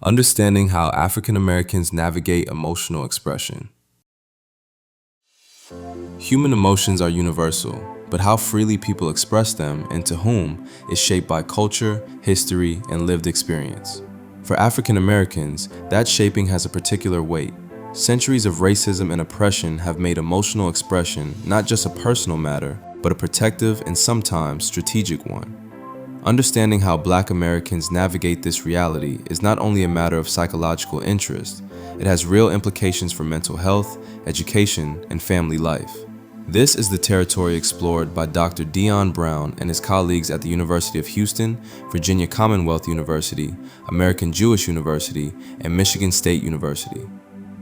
Understanding how African Americans navigate emotional expression. Human emotions are universal, but how freely people express them and to whom is shaped by culture, history, and lived experience. For African Americans, that shaping has a particular weight. Centuries of racism and oppression have made emotional expression not just a personal matter, but a protective and sometimes strategic one. Understanding how Black Americans navigate this reality is not only a matter of psychological interest, it has real implications for mental health, education, and family life. This is the territory explored by Dr. Deon Brown and his colleagues at the University of Houston, Virginia Commonwealth University, American Jewish University, and Michigan State University.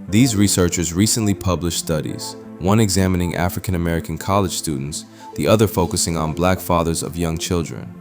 These researchers recently published studies, one examining African American college students, the other focusing on Black fathers of young children.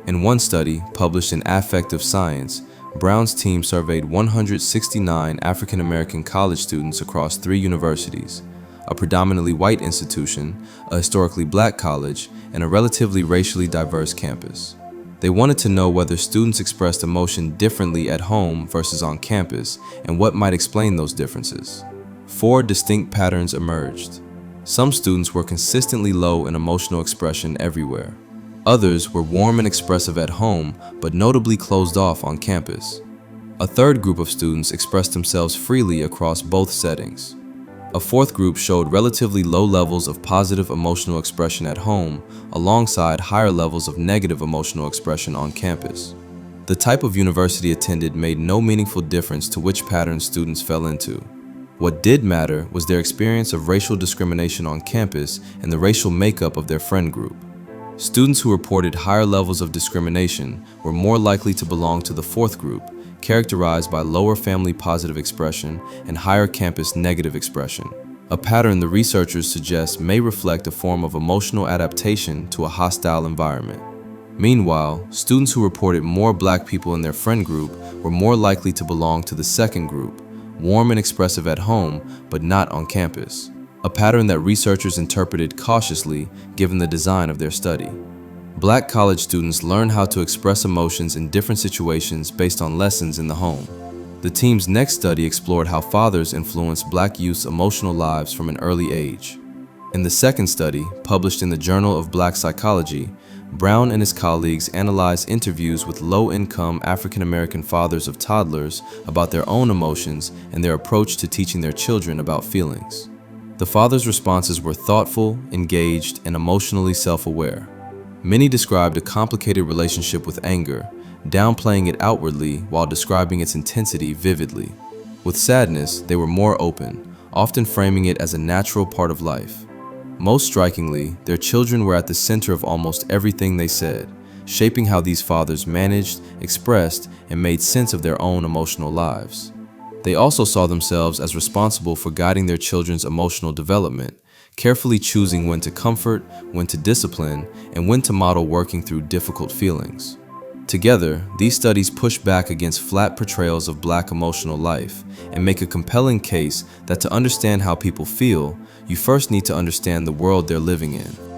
In one study, published in Affective Science, Brown's team surveyed 169 African American college students across 3 universities, a predominantly white institution, a historically Black college, and a relatively racially diverse campus. They wanted to know whether students expressed emotion differently at home versus on campus, and what might explain those differences. 4 distinct patterns emerged. Some students were consistently low in emotional expression everywhere. Others were warm and expressive at home, but notably closed off on campus. A third group of students expressed themselves freely across both settings. A fourth group showed relatively low levels of positive emotional expression at home, alongside higher levels of negative emotional expression on campus. The type of university attended made no meaningful difference to which pattern students fell into. What did matter was their experience of racial discrimination on campus and the racial makeup of their friend group. Students who reported higher levels of discrimination were more likely to belong to the fourth group, characterized by lower family positive expression and higher campus negative expression, a pattern the researchers suggest may reflect a form of emotional adaptation to a hostile environment. Meanwhile, students who reported more Black people in their friend group were more likely to belong to the second group, warm and expressive at home, but not on campus, a pattern that researchers interpreted cautiously given the design of their study. Black college students learn how to express emotions in different situations based on lessons in the home. The team's next study explored how fathers influence Black youth's emotional lives from an early age. In the second study, published in the Journal of Black Psychology, Brown and his colleagues analyzed interviews with low-income African American fathers of toddlers about their own emotions and their approach to teaching their children about feelings. The fathers' responses were thoughtful, engaged, and emotionally self-aware. Many described a complicated relationship with anger, downplaying it outwardly while describing its intensity vividly. With sadness, they were more open, often framing it as a natural part of life. Most strikingly, their children were at the center of almost everything they said, shaping how these fathers managed, expressed, and made sense of their own emotional lives. They also saw themselves as responsible for guiding their children's emotional development, carefully choosing when to comfort, when to discipline, and when to model working through difficult feelings. Together, these studies push back against flat portrayals of Black emotional life and make a compelling case that to understand how people feel, you first need to understand the world they're living in.